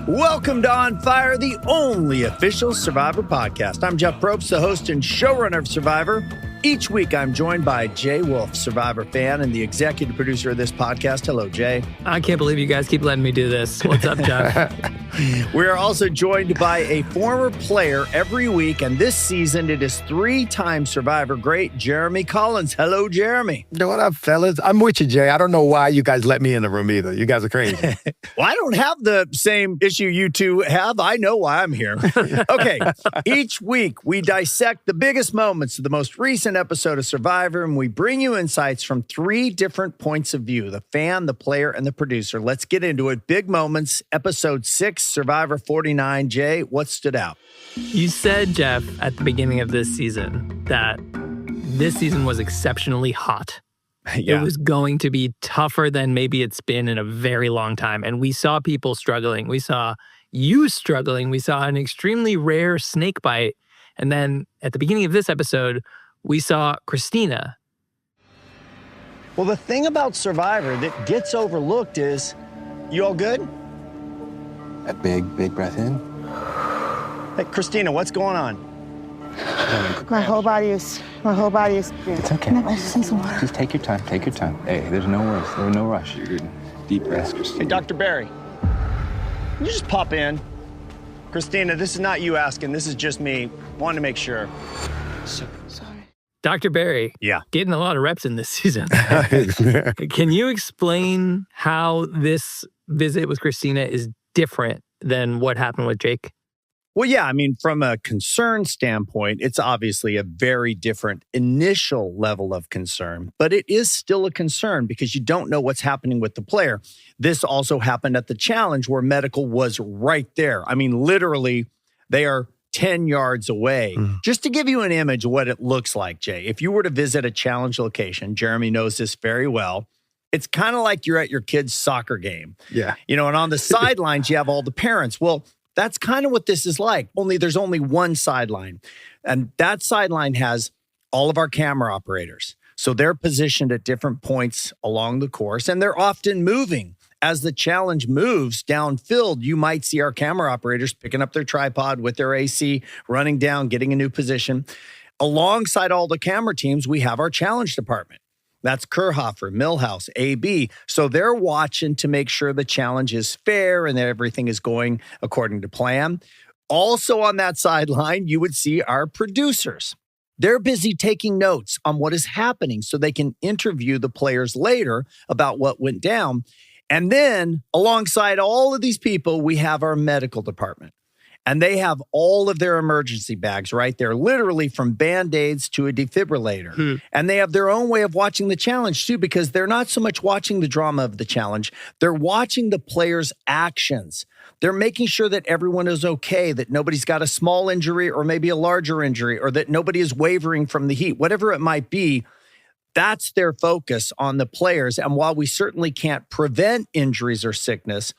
Welcome to On Fire, the only official Survivor podcast. I'm Jeff Probst, the host and showrunner of Survivor. Each week, I'm joined by Jay Wolf, Survivor fan, and the executive producer of this podcast. Hello, Jay. I can't believe you guys keep letting me do this. What's up, Jeff? We are also joined by a former player every week, and this season it is three-time Survivor great Jeremy Collins. Hello, Jeremy. What up, fellas? I'm with you, Jay. I don't know why you guys let me in the room either. You guys are crazy. Well, I don't have the same issue you two have. I know why I'm here. Okay, each week we dissect the biggest moments of the most recent episode of Survivor, and we bring you insights from three different points of view: the fan, the player, and the producer. Let's get into it. Big moments, episode 6, Survivor 49. Jay, what stood out? You said, Jeff, at the beginning of this season that this season was exceptionally hot. Yeah. It was going to be tougher than maybe it's been in a very long time. And we saw people struggling. We saw you struggling. We saw an extremely rare snake bite. And then at the beginning of this episode, we saw Kristina. Well, the thing about Survivor that gets overlooked is, you all good? A big breath in. Hey, Kristina, what's going on? My whole body is. It's okay. I just need some water. Just take your time. Take your time. Hey, there's no rush. There's no rush. You're good. Deep breaths, Kristina. Hey, Dr. Barry, can you just pop in? Kristina, this is not you asking. This is just me. Wanted to make sure. Sorry. Dr. Barry, Yeah. getting a lot of reps in this season. Can you explain how this visit with Kristina is different than what happened with Jake? Well, yeah, I mean, from a concern standpoint, it's obviously a very different initial level of concern, but it is still a concern because you don't know what's happening with the player. This also happened at the challenge where medical was right there. I mean, literally, they are 10 yards away. Just to give you an image of what it looks like, Jay, if you were to visit a challenge location, Jeremy knows this very well, it's kind of like you're at your kid's soccer game. Yeah. You know, and on the sidelines, you have all the parents. Well, that's kind of what this is like, only there's only one sideline. And that sideline has all of our camera operators. So they're positioned at different points along the course, and they're often moving. As the challenge moves downfield, you might see our camera operators picking up their tripod with their AC, running down, getting a new position. Alongside all the camera teams, we have our challenge department. That's Kerhofer, Millhouse, AB. So they're watching to make sure the challenge is fair and that everything is going according to plan. Also on that sideline, you would see our producers. They're busy taking notes on what is happening so they can interview the players later about what went down. And then alongside all of these people, we have our medical department. And they have all of their emergency bags right there, literally from Band-Aids to a defibrillator. And they have their own way of watching the challenge too, because they're not so much watching the drama of the challenge. They're watching the players' actions. They're making sure that everyone is okay, that nobody's got a small injury or maybe a larger injury, or that nobody is wavering from the heat, whatever it might be. That's their focus on the players. And while we certainly can't prevent injuries or sickness,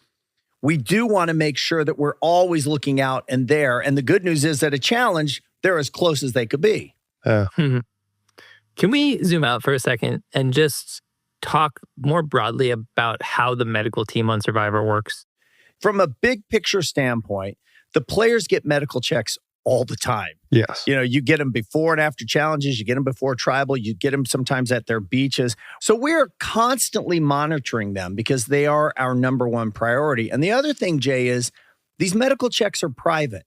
we do want to make sure that we're always looking out and there. And the good news is that a challenge, they're as close as they could be. Can we zoom out for a second and just talk more broadly about how the medical team on Survivor works? From a big picture standpoint, the players get medical checks all the time. Yes. You know, you get them before and after challenges, you get them before tribal, you get them sometimes at their beaches. So we're constantly monitoring them because they are our number one priority. And the other thing, Jay, is these medical checks are private.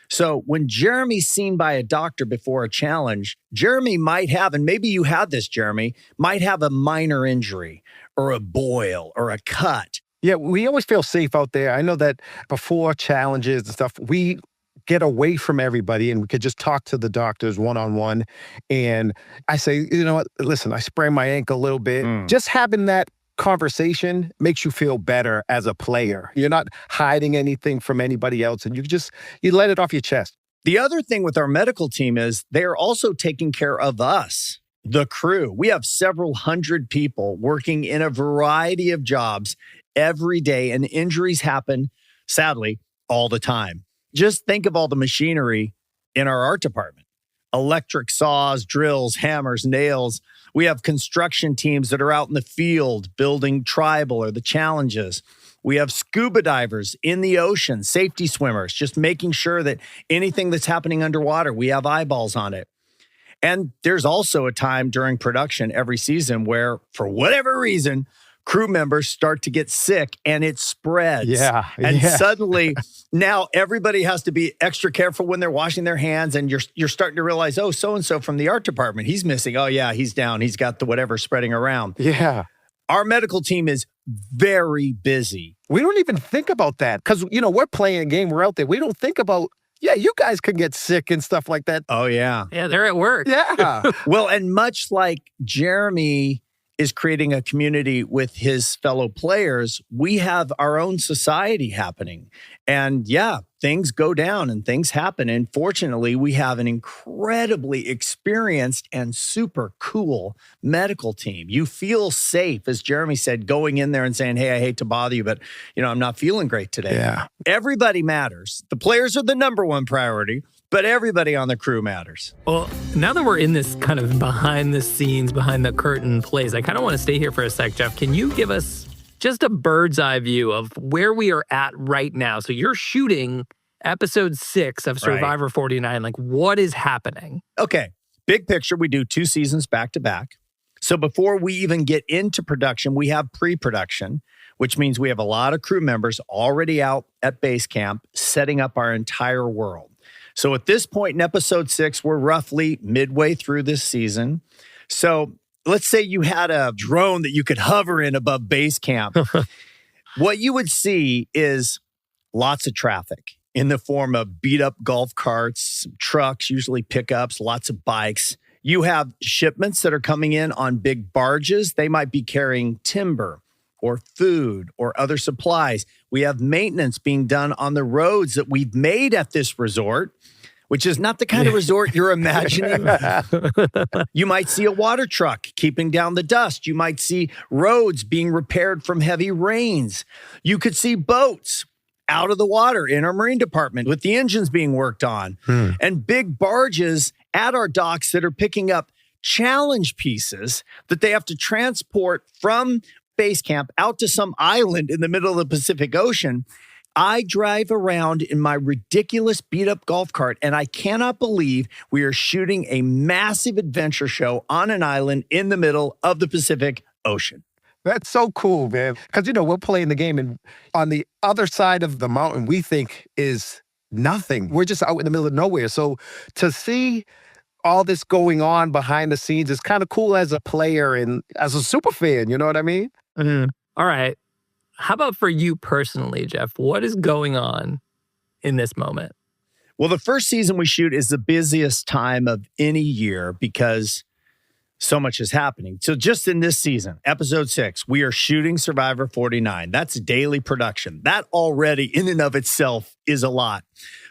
So when Jeremy's seen by a doctor before a challenge, Jeremy might have, and maybe you had this, Jeremy, might have a minor injury or a boil or a cut. Yeah, we always feel safe out there. I know that before challenges and stuff, we get away from everybody and we could just talk to the doctors one-on-one. And I say, you know what, listen, I sprained my ankle a little bit. Just having that conversation makes you feel better as a player. You're not hiding anything from anybody else, and you let it off your chest. The other thing with our medical team is they're also taking care of us, the crew. We have several hundred people working in a variety of jobs every day, and injuries happen, sadly, all the time. Just think of all the machinery in our art department. Electric saws, drills, hammers, nails. We have construction teams that are out in the field building tribal or the challenges. We have scuba divers in the ocean, safety swimmers, just making sure that anything that's happening underwater, we have eyeballs on it. And there's also a time during production every season where, for whatever reason, crew members start to get sick and it spreads. And suddenly now everybody has to be extra careful when they're washing their hands, and you're starting to realize, oh, so-and-so from the art department, he's missing. Oh yeah, he's down. He's got the whatever spreading around. Yeah. Our medical team is very busy. We don't even think about that because, we're playing a game. We're out there. We don't think about, you guys could get sick and stuff like that. Oh yeah. Yeah, they're at work. Yeah. Well, and much like Jeremy is creating a community with his fellow players, we have our own society happening. And yeah, things go down and things happen. And fortunately, we have an incredibly experienced and super cool medical team. You feel safe, as Jeremy said, going in there and saying, hey, I hate to bother you, but I'm not feeling great today. Yeah. Everybody matters. The players are the number one priority, but everybody on the crew matters. Well, now that we're in this kind of behind the scenes, behind the curtain place, I kind of want to stay here for a sec, Jeff. Can you give us just a bird's eye view of where we are at right now? So you're shooting episode 6 of Survivor 49. Like, what is happening? Okay, big picture, we do 2 seasons back to back. So before we even get into production, we have pre-production, which means we have a lot of crew members already out at base camp setting up our entire world. So at this point in episode 6, we're roughly midway through this season. So let's say you had a drone that you could hover in above base camp. What you would see is lots of traffic in the form of beat up golf carts, trucks, usually pickups, lots of bikes. You have shipments that are coming in on big barges. They might be carrying timber or food or other supplies. We have maintenance being done on the roads that we've made at this resort, which is not the kind of resort you're imagining. You might see a water truck keeping down the dust. You might see roads being repaired from heavy rains. You could see boats out of the water in our marine department with the engines being worked on, and big barges at our docks that are picking up challenge pieces that they have to transport from base camp out to some island in the middle of the Pacific Ocean. I drive around in my ridiculous beat-up golf cart, and I cannot believe we are shooting a massive adventure show on an island in the middle of the Pacific Ocean. That's so cool, man. Because, we're playing the game, and on the other side of the mountain, we think is nothing. We're just out in the middle of nowhere. So to see all this going on behind the scenes is kind of cool as a player and as a super fan, you know what I mean? Mm-hmm. All right. How about for you personally, Jeff? What is going on in this moment? Well, the first season we shoot is the busiest time of any year because so much is happening. So just in this season, episode 6, we are shooting Survivor 49. That's daily production. That already in and of itself is a lot.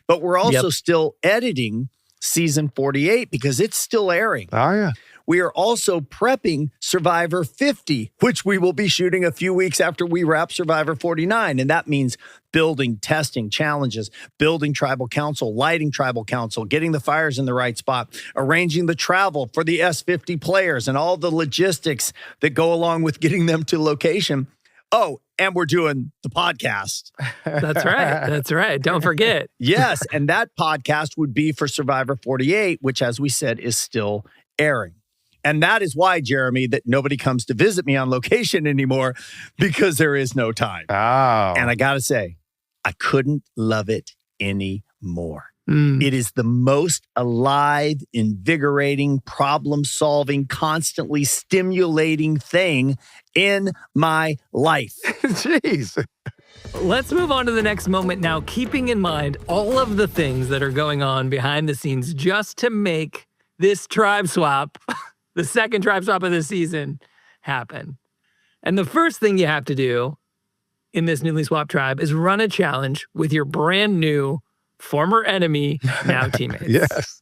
But we're also still editing season 48 because it's still airing. Oh, yeah. We are also prepping Survivor 50, which we will be shooting a few weeks after we wrap Survivor 49. And that means building, testing, challenges, building tribal council, lighting tribal council, getting the fires in the right spot, arranging the travel for the S50 players and all the logistics that go along with getting them to location. Oh, and we're doing the podcast. That's right. That's right. Don't forget. Yes. And that podcast would be for Survivor 48, which, as we said, is still airing. And that is why, Jeremy, that nobody comes to visit me on location anymore, because there is no time. Oh. And I got to say, I couldn't love it anymore. It is the most alive, invigorating, problem-solving, constantly stimulating thing in my life. Jeez. Let's move on to the next moment now, keeping in mind all of the things that are going on behind the scenes just to make this tribe swap, the second tribe swap of the season, happen. And the first thing you have to do in this newly swapped tribe is run a challenge with your brand new former enemy, now teammates. Yes.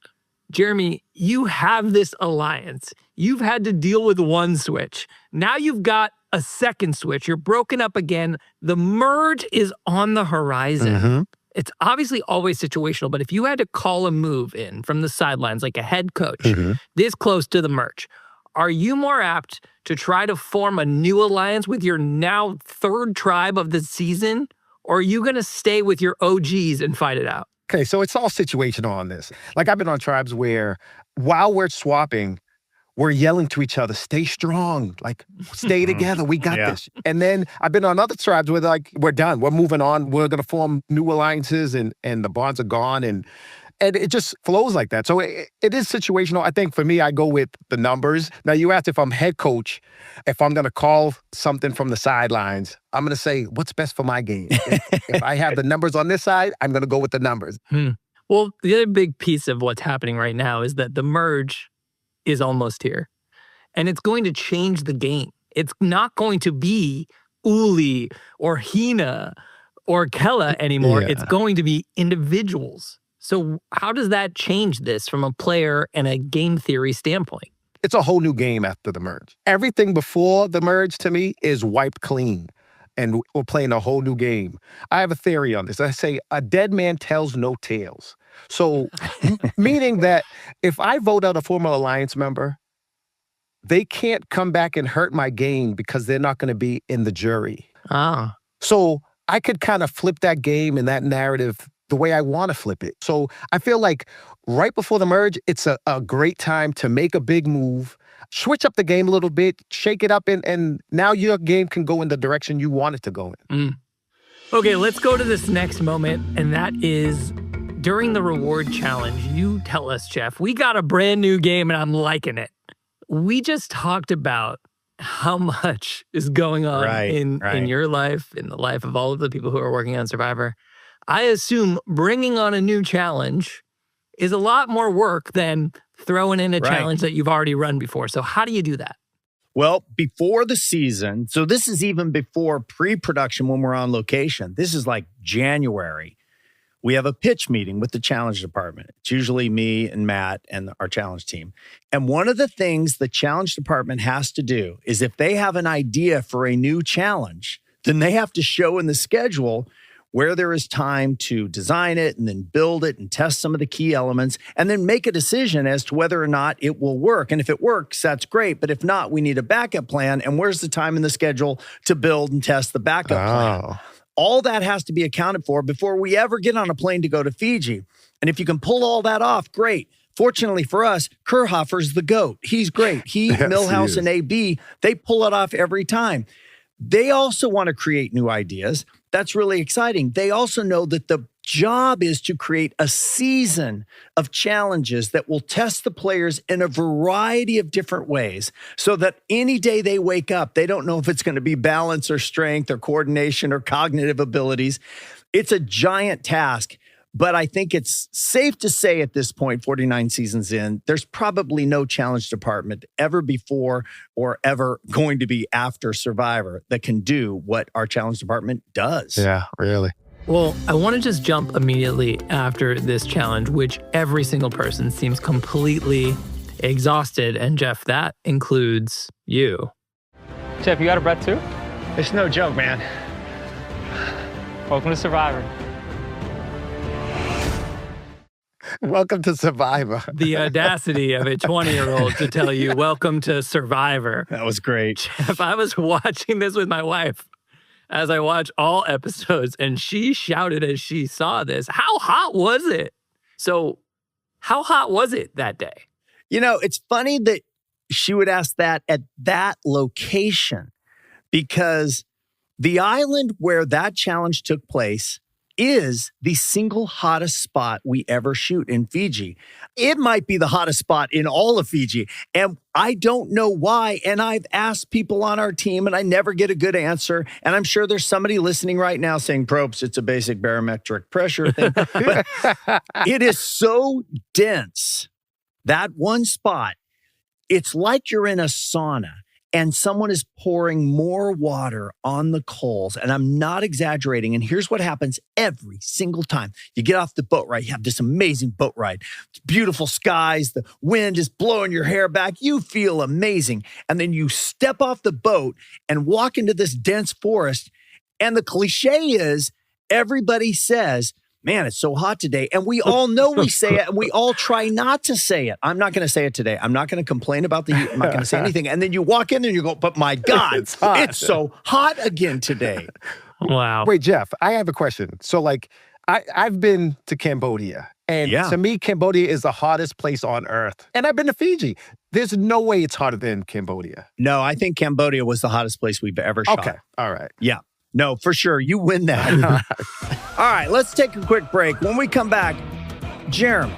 Jeremy, you have this alliance. You've had to deal with one switch. Now you've got a second switch. You're broken up again. The merge is on the horizon. Mm-hmm. It's obviously always situational, but if you had to call a move in from the sidelines, like a head coach, this close to the merge, are you more apt to try to form a new alliance with your now third tribe of the season? Or are you going to stay with your OGs and fight it out? Okay, so it's all situational on this. Like I've been on tribes where while we're swapping, we're yelling to each other, stay strong, like stay together, we got this. And then I've been on other tribes where like, we're done, we're moving on, we're gonna form new alliances and the bonds are gone and it just flows like that. So it is situational. I think for me, I go with the numbers. Now you asked if I'm head coach, if I'm gonna call something from the sidelines, I'm gonna say, what's best for my game? If I have the numbers on this side, I'm gonna go with the numbers. Well, the other big piece of what's happening right now is that the merge is almost here. And it's going to change the game. It's not going to be Uli or Hina or Kella anymore. Yeah. It's going to be individuals. So how does that change this from a player and a game theory standpoint? It's a whole new game after the merge. Everything before the merge to me is wiped clean. And we're playing a whole new game. I have a theory on this. I say a dead man tells no tales. So meaning that if I vote out a former Alliance member, they can't come back and hurt my game because they're not going to be in the jury. Ah. So I could kind of flip that game and that narrative the way I want to flip it. So I feel like right before the merge, it's a great time to make a big move, switch up the game a little bit, shake it up, and now your game can go in the direction you want it to go in. Okay, let's go to this next moment, and that is during the reward challenge. You tell us, Jeff, we got a brand new game, and I'm liking it. We just talked about how much is going on in your life, in the life of all of the people who are working on Survivor. I assume bringing on a new challenge is a lot more work than throwing in a challenge that you've already run before. So how do you do that? Well, before the season, so this is even before pre-production when we're on location. This is like January. We have a pitch meeting with the challenge department. It's usually me and Matt and our challenge team. And one of the things the challenge department has to do is if they have an idea for a new challenge, then they have to show in the schedule where there is time to design it and then build it and test some of the key elements and then make a decision as to whether or not it will work. And if it works, that's great. But if not, we need a backup plan. And where's the time in the schedule to build and test the backup plan? All that has to be accounted for before we ever get on a plane to go to Fiji. And if you can pull all that off, great. Fortunately for us, Kurhofer's the GOAT. He's great. He, yes, Milhouse, and AB, they pull it off every time. They also want to create new ideas. That's really exciting. They also know that the job is to create a season of challenges that will test the players in a variety of different ways so that any day they wake up, they don't know if it's going to be balance or strength or coordination or cognitive abilities. It's a giant task. But I think it's safe to say at this point, 49 seasons in, there's probably no challenge department ever before or ever going to be after Survivor that can do what our challenge department does. Yeah, really. Well, I want to just jump immediately after this challenge, which every single person seems completely exhausted. And Jeff, that includes you. Jeff, you got a breath too? It's no joke, man. Welcome to Survivor. Welcome to Survivor. The audacity of a 20-year-old to tell you, welcome to Survivor. That was great. Jeff, I was watching this with my wife as I watch all episodes, and she shouted as she saw this. How hot was it? So how hot was it that day? You know, it's funny that she would ask that at that location because the island where that challenge took place is the single hottest spot we ever shoot in Fiji. It might be the hottest spot in all of Fiji. And I don't know why. And I've asked people on our team and I never get a good answer. And I'm sure there's somebody listening right now saying, Probst, it's a basic barometric pressure thing. But it is so dense, that one spot, it's like you're in a sauna. And someone is pouring more water on the coals. And I'm not exaggerating. And here's what happens every single time. You get off the boat ride. You have this amazing boat ride. It's beautiful skies. The wind is blowing your hair back. You feel amazing. And then you step off the boat and walk into this dense forest. And the cliche is everybody says, man, it's so hot today. And we all know we say it, and we all try not to say it. I'm not going to say it today. I'm not going to complain about the heat. I'm not going to say anything. And then you walk in and you go, but my God, It's hot. it's so hot again today. Wow. Wait, Jeff, I have a question. So like, I've been to Cambodia. And to me, Cambodia is the hottest place on earth. And I've been to Fiji. There's no way it's hotter than Cambodia. No, I think Cambodia was the hottest place we've ever shot. Okay. All right. Yeah. No, for sure. You win that. All right, let's take a quick break. When we come back, Jeremy,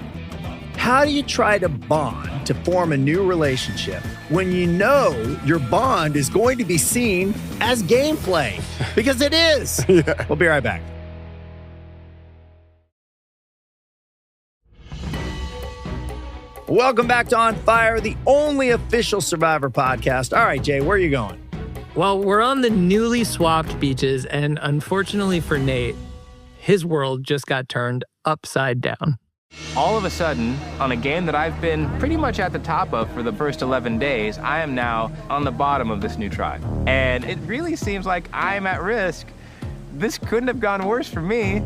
how do you try to bond to form a new relationship when you know your bond is going to be seen as gameplay? Because it is. We'll be right back. Welcome back to On Fire, the only official Survivor podcast. All right, Jay, where are you going? Well, we're on the newly swapped beaches, and unfortunately for Nate, his world just got turned upside down. All of a sudden, on a game that I've been pretty much at the top of for the first 11 days, I am now on the bottom of this new tribe. And it really seems like I'm at risk. This couldn't have gone worse for me.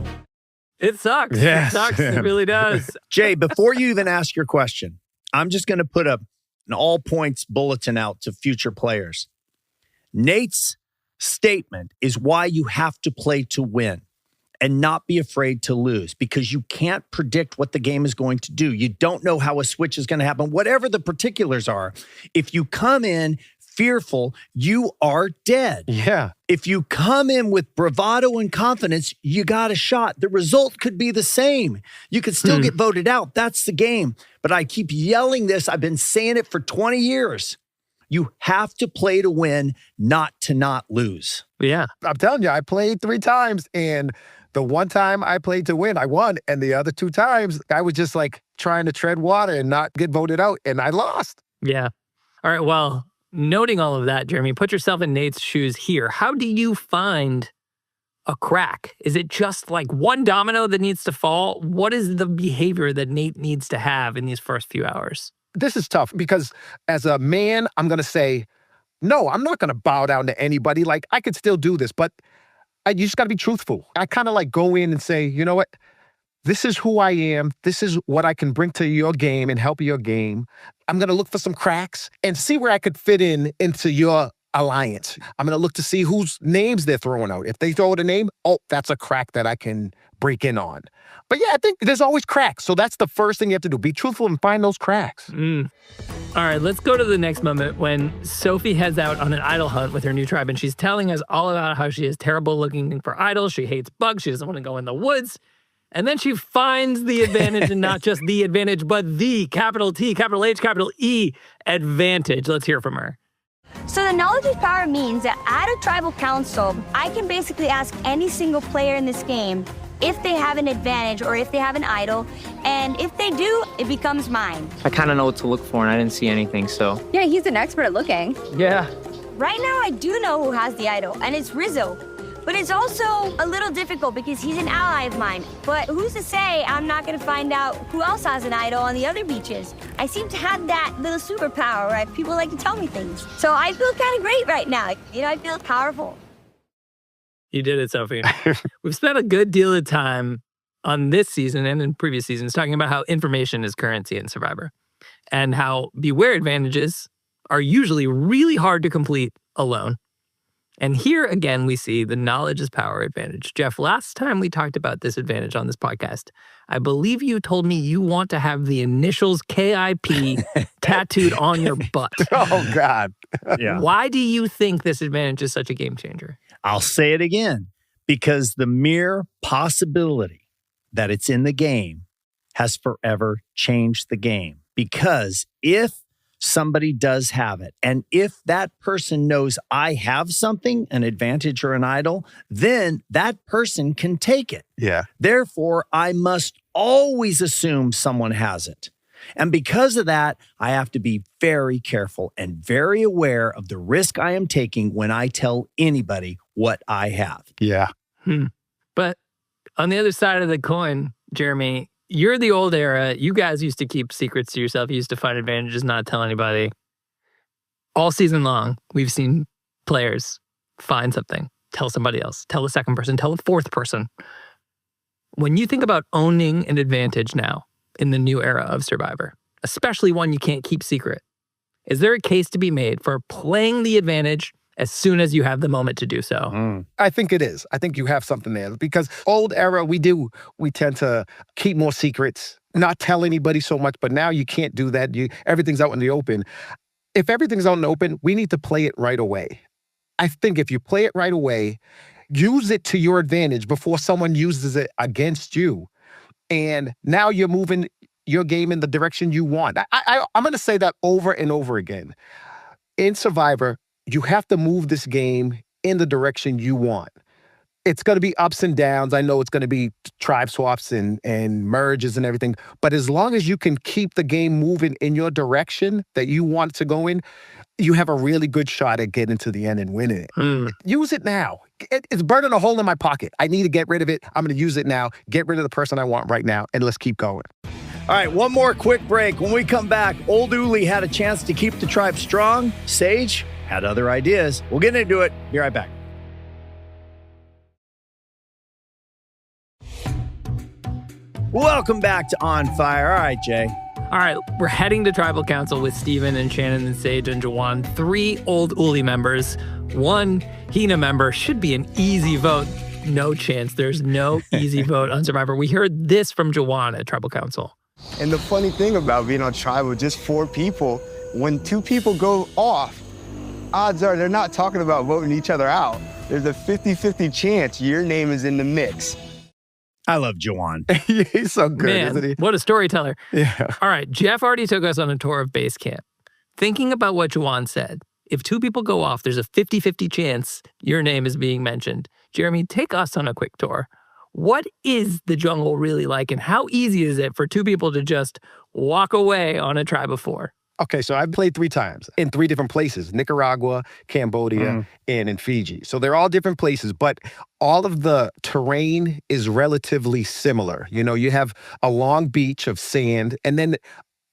It sucks. Yes. It sucks. It really does. Jay, before you even ask your question, I'm just going to put an all points bulletin out to future players. Nate's statement is why you have to play to win and not be afraid to lose, because you can't predict what the game is going to do. You don't know how a switch is going to happen, whatever the particulars are. If you come in fearful, you are dead. Yeah. If you come in with bravado and confidence, you got a shot. The result could be the same. You could still get voted out. That's the game. But I keep yelling this. I've been saying it for 20 years. You have to play to win, not to not lose. Yeah. I'm telling you, I played 3 times, and the one time I played to win, I won. And the other 2 times, I was just like trying to tread water and not get voted out, and I lost. Yeah. All right. Well, noting all of that, Jeremy, put yourself in Nate's shoes here. How do you find a crack? Is it just like one domino that needs to fall? What is the behavior that Nate needs to have in these first few hours? This is tough because as a man, I'm going to say, no, I'm not going to bow down to anybody. Like, I could still do this, but you just got to be truthful. I kind of like go in and say, you know what? This is who I am. This is what I can bring to your game and help your game. I'm going to look for some cracks and see where I could fit into your alliance. I'm going to look to see whose names they're throwing out. If they throw out a name, oh, that's a crack that I can break in on. But yeah, I think there's always cracks. So that's the first thing you have to do. Be truthful and find those cracks. All right, let's go to the next moment when Sophie heads out on an idol hunt with her new tribe, and she's telling us all about how she is terrible looking for idols. She hates bugs. She doesn't want to go in the woods. And then she finds the advantage, and not just the advantage, but the capital T, capital H, capital E advantage. Let's hear from her. So the knowledge is power means that at a tribal council, I can basically ask any single player in this game if they have an advantage or if they have an idol, and if they do, it becomes mine. I kind of know what to look for, and I didn't see anything, so. Yeah, he's an expert at looking. Yeah. Right now, I do know who has the idol, and it's Rizzo. But it's also a little difficult because he's an ally of mine. But who's to say I'm not going to find out who else has an idol on the other beaches? I seem to have that little superpower, right? People like to tell me things. So I feel kind of great right now. You know, I feel powerful. You did it, Sophie. We've spent a good deal of time on this season and in previous seasons talking about how information is currency in Survivor and how beware advantages are usually really hard to complete alone. And here again, we see the knowledge is power advantage. Jeff, last time we talked about this advantage on this podcast, I believe you told me you want to have the initials K.I.P tattooed on your butt. Oh, God. Yeah. Why do you think this advantage is such a game changer? I'll say it again, because the mere possibility that it's in the game has forever changed the game. Because if somebody does have it, and if that person knows I have something, an advantage or an idol, then that person can take it. Yeah. Therefore, I must always assume someone has it. And because of that, I have to be very careful and very aware of the risk I am taking when I tell anybody what I have. Yeah. But on the other side of the coin, Jeremy, you're the old era. You guys used to keep secrets to yourself. You used to find advantages, not tell anybody. All season long, we've seen players find something, tell somebody else, tell the second person, tell the fourth person. When you think about owning an advantage now in the new era of Survivor, especially one you can't keep secret, is there a case to be made for playing the advantage as soon as you have the moment to do so? I think it is. I think you have something there because old era, we tend to keep more secrets, not tell anybody so much, but now you can't do that. Everything's out in the open. If everything's out in the open, we need to play it right away. I think if you play it right away, use it to your advantage before someone uses it against you. And now you're moving your game in the direction you want. I'm going to say that over and over again. In Survivor, you have to move this game in the direction you want. It's going to be ups and downs. I know it's going to be tribe swaps and merges and everything. But as long as you can keep the game moving in your direction that you want it to go in, you have a really good shot at getting to the end and winning it. Use it now. It's burning a hole in my pocket. I need to get rid of it. I'm going to use it now. Get rid of the person I want right now, and let's keep going. All right, one more quick break. When we come back, old Uli had a chance to keep the tribe strong. Sage had other ideas. We'll get into it. Be right back. Welcome back to On Fire. All right, Jay. All right, we're heading to Tribal Council with Steven and Shannon and Sage and Jawan, 3 old Uli members, 1 Hina member. Should be an easy vote. No chance. There's no easy vote on Survivor. We heard this from Jawan at Tribal Council. And the funny thing about being on Tribal, just 4 people, when 2 people go off, odds are they're not talking about voting each other out. There's a 50-50 chance your name is in the mix. I love Jawan. He's so good, Man, isn't he? what a storyteller. Yeah. All right, Jeff already took us on a tour of base camp. Thinking about what Jawan said, if 2 people go off, there's a 50-50 chance your name is being mentioned. Jeremy, take us on a quick tour. What is the jungle really like, and how easy is it for 2 people to just walk away on a tribe of 4? Okay, so I've played 3 times in 3 different places, Nicaragua, Cambodia, and in Fiji. So they're all different places, but all of the terrain is relatively similar. You know, you have a long beach of sand, and then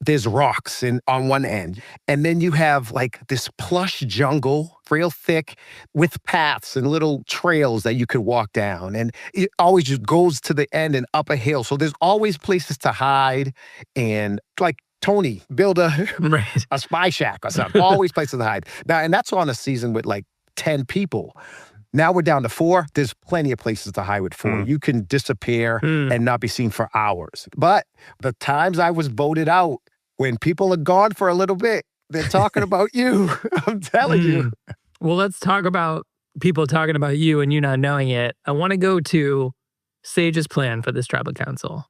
there's rocks on one end. And then you have like this plush jungle, real thick, with paths and little trails that you could walk down. And it always just goes to the end and up a hill. So there's always places to hide and like Tony, build a spy shack or something. Always places to hide. Now, and that's on a season with like 10 people. Now we're down to 4. There's plenty of places to hide with 4. You can disappear and not be seen for hours. But the times I was voted out, when people are gone for a little bit, they're talking about you. I'm telling you. Well, let's talk about people talking about you and you not knowing it. I want to go to Sage's plan for this tribal council.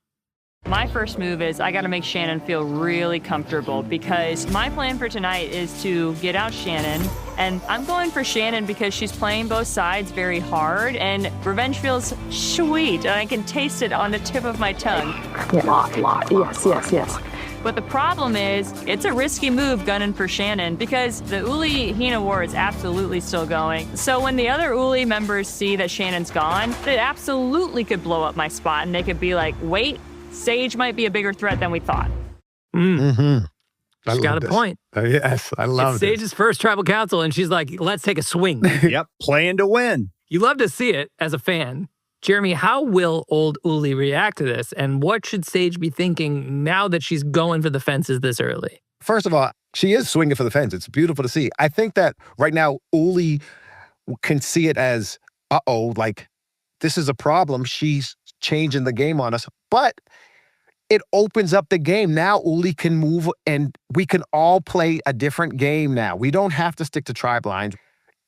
My first move is I got to make Shannon feel really comfortable because my plan for tonight is to get out Shannon. And I'm going for Shannon because she's playing both sides very hard and revenge feels sweet. And I can taste it on the tip of my tongue. Yes. But the problem is, it's a risky move gunning for Shannon because the Uli-Hina war is absolutely still going. So when the other Uli members see that Shannon's gone, it absolutely could blow up my spot and they could be like, wait, Sage might be a bigger threat than we thought. She's got a point. Yes, I love it. Sage's first tribal council and she's like, let's take a swing. Yep, playing to win. You love to see it as a fan. Jeremy, how will old Uli react to this? And what should Sage be thinking now that she's going for the fences this early? First of all, she is swinging for the fence. It's beautiful to see. I think that right now, Uli can see it as, like, this is a problem. She's changing the game on us. But it opens up the game. Now Uli can move and we can all play a different game now. We don't have to stick to tribe lines.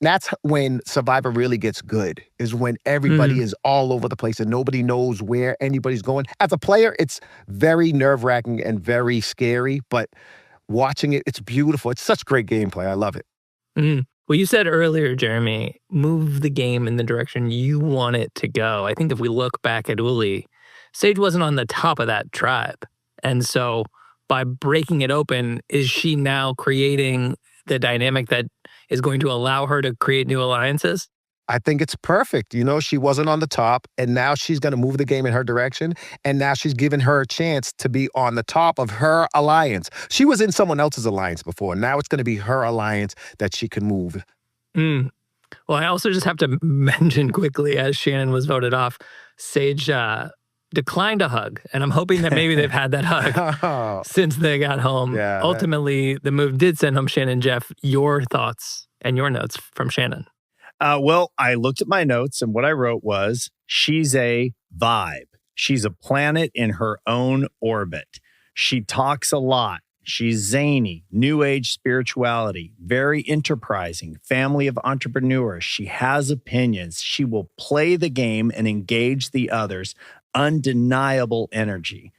That's when Survivor really gets good, is when everybody is all over the place and nobody knows where anybody's going. As a player, it's very nerve-wracking and very scary, but watching it, it's beautiful. It's such great gameplay. I love it. Well, you said earlier, Jeremy, move the game in the direction you want it to go. I think if we look back at Uli, Sage wasn't on the top of that tribe. And so by breaking it open, is she now creating the dynamic that is going to allow her to create new alliances? I think it's perfect. You know, she wasn't on the top, and now she's going to move the game in her direction, and now she's given her a chance to be on the top of her alliance. She was in someone else's alliance before. Now it's going to be her alliance that she can move. Well, I also just have to mention quickly, as Shannon was voted off, Sage declined a hug. And I'm hoping that maybe they've had that hug since they got home. Yeah, Ultimately, the move did send home Shannon. Jeff, your thoughts and your notes from Shannon. Well, I looked at my notes and what I wrote was, she's a vibe. She's a planet in her own orbit. She talks a lot. She's zany, new age spirituality, very enterprising, family of entrepreneurs. She has opinions. She will play the game and engage the others. Undeniable energy.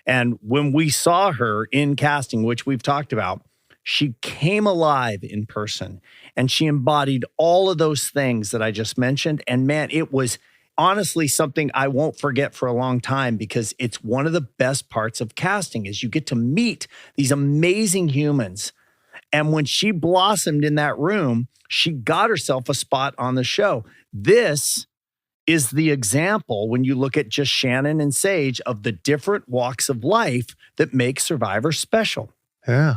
And when we saw her in casting, which we've talked about, she came alive in person and she embodied all of those things that I just mentioned. And man, it was honestly something I won't forget for a long time, because it's one of the best parts of casting is you get to meet these amazing humans. And when she blossomed in that room, she got herself a spot on the show. This is the example, when you look at just Shannon and Sage, of the different walks of life that make Survivor special. Yeah.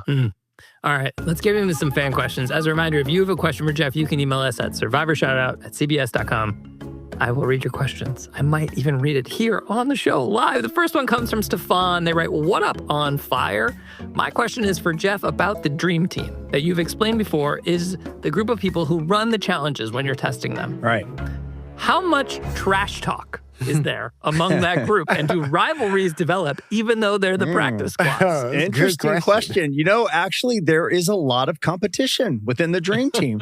All right, let's get into some fan questions. As a reminder, if you have a question for Jeff, you can email us at survivorshoutout@cbs.com. I will read your questions. I might even read it here on the show live. The first one comes from Stefan. They write, "What up, On Fire? My question is for Jeff about the dream team that you've explained before is the group of people who run the challenges when you're testing them. Right. How much trash talk is there among that group? And do rivalries develop even though they're the practice squads?" Interesting question. You know, actually, there is a lot of competition within the dream team.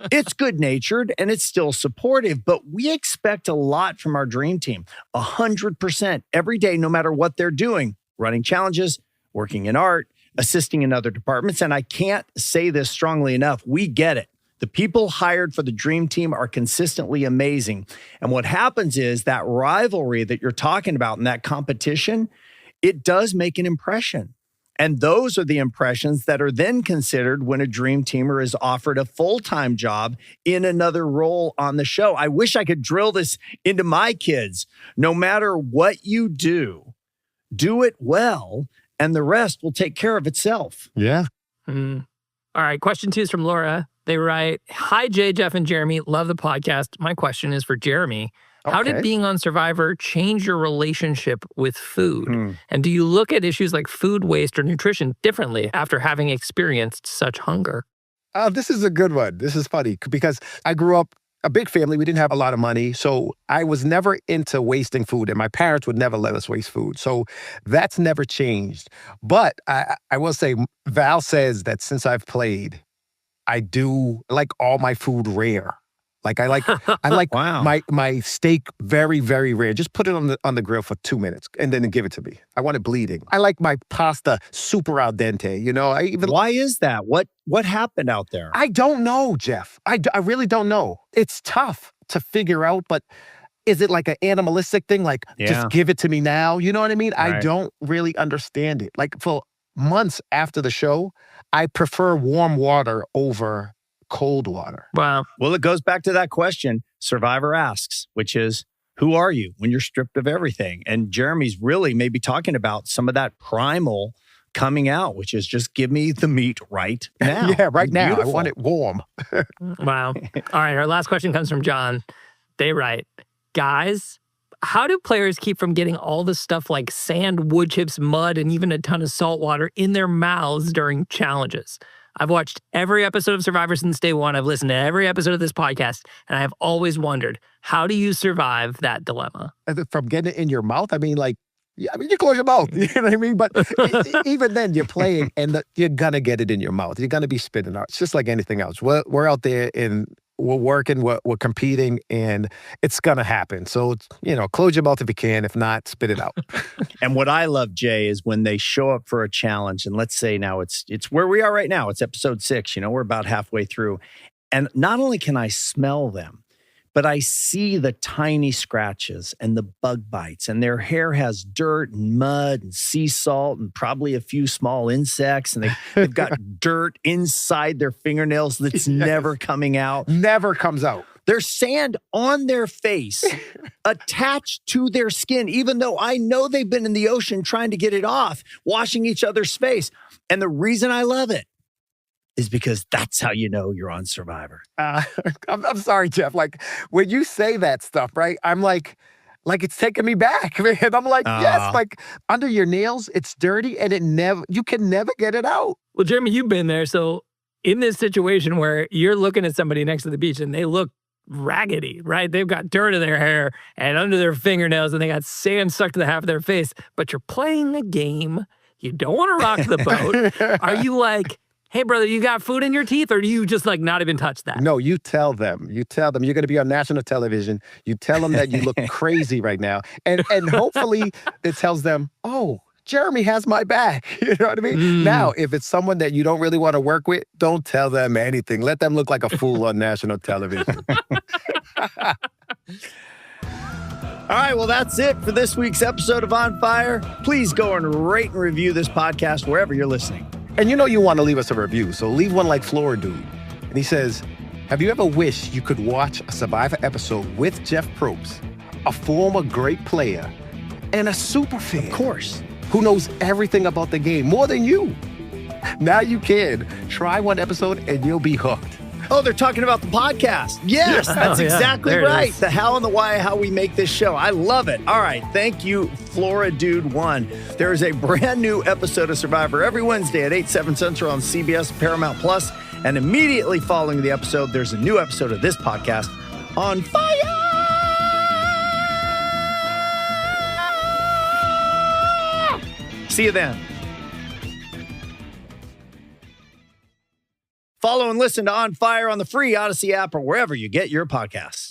It's good-natured and it's still supportive, but we expect a lot from our dream team. 100% every day, no matter what they're doing, running challenges, working in art, assisting in other departments. And I can't say this strongly enough. We get it. The people hired for the dream team are consistently amazing. And what happens is that rivalry that you're talking about and that competition, it does make an impression. And those are the impressions that are then considered when a dream teamer is offered a full-time job in another role on the show. I wish I could drill this into my kids. No matter what you do it well, and the rest will take care of itself. Yeah. All right, question 2 is from Laura. They write, "Hi, Jay, Jeff, and Jeremy. Love the podcast. My question is for Jeremy. How did being on Survivor change your relationship with food? And do you look at issues like food waste or nutrition differently after having experienced such hunger?" This is a good one. This is funny because I grew up a big family. We didn't have a lot of money. So I was never into wasting food, and my parents would never let us waste food. So that's never changed. But I will say, Val says that since I've played, I do like all my food rare. Like I like Wow. my steak very, very rare. Just put it on the grill for 2 minutes and then give it to me. I want it bleeding. I like my pasta super al dente. You know, Why is that? What happened out there? I don't know, Jeff. I really don't know. It's tough to figure out, but is it like an animalistic thing? Like, just give it to me now? You know what I mean? Right. I don't really understand it. Like for months after the show, I prefer warm water over cold water. Wow. Well, it goes back to that question Survivor asks, which is, who are you when you're stripped of everything? And Jeremy's really maybe talking about some of that primal coming out, which is just give me the meat right now. Yeah, right now. Beautiful. I want it warm. Wow. All right, our last question comes from John. They write, "Guys, how do players keep from getting all the stuff like sand, wood chips, mud, and even a ton of salt water in their mouths during challenges? I've watched every episode of Survivor since day one. I've listened to every episode of this podcast, and I have always wondered, how do you survive that dilemma?" From getting it in your mouth, I mean, you close your mouth. You know what I mean? But even then, you're playing, and you're going to get it in your mouth. You're going to be spitting out. It's just like anything else. We're out there, and we're working, we're competing, and it's going to happen. So, close your mouth if you can. If not, spit it out. And what I love, Jay, is when they show up for a challenge, and let's say now it's where we are right now. It's episode 6. We're about halfway through. And not only can I smell them, but I see the tiny scratches and the bug bites, and their hair has dirt and mud and sea salt and probably a few small insects, and they've got dirt inside their fingernails that's never coming out. Never comes out. There's sand on their face attached to their skin, even though I know they've been in the ocean trying to get it off, washing each other's face. And the reason I love it is because that's how you know you're on Survivor. I'm sorry, Jeff. Like, when you say that stuff, right? I'm like, like it's taking me back, man. I'm like, yes, like under your nails, it's dirty and you can never get it out. Well, Jeremy, you've been there. So in this situation where you're looking at somebody next to the beach and they look raggedy, right? They've got dirt in their hair and under their fingernails and they got sand stuck to the half of their face, but you're playing the game. You don't want to rock the boat. Are you like, hey, brother, you got food in your teeth, or do you just like not even touch that? No, you tell them. You tell them you're going to be on national television. You tell them that you look crazy right now. And hopefully it tells them, oh, Jeremy has my back. You know what I mean? Now, if it's someone that you don't really want to work with, don't tell them anything. Let them look like a fool on national television. All right, well, that's it for this week's episode of On Fire. Please go and rate and review this podcast wherever you're listening. And you know you want to leave us a review, so leave one like Flora Dude. And he says, have you ever wished you could watch a Survivor episode with Jeff Probst, a former great player and a super fan? Of course. Who knows everything about the game more than you? Now you can. Try one episode and you'll be hooked. Oh, they're talking about the podcast. Yes, that's exactly right. The how and the why, how we make this show. I love it. All right. Thank you, Flora Dude 1. There is a brand new episode of Survivor every Wednesday at 8, 7 Central on CBS Paramount Plus. And immediately following the episode, there's a new episode of this podcast, On Fire. See you then. Follow and listen to On Fire on the free Odyssey app or wherever you get your podcasts.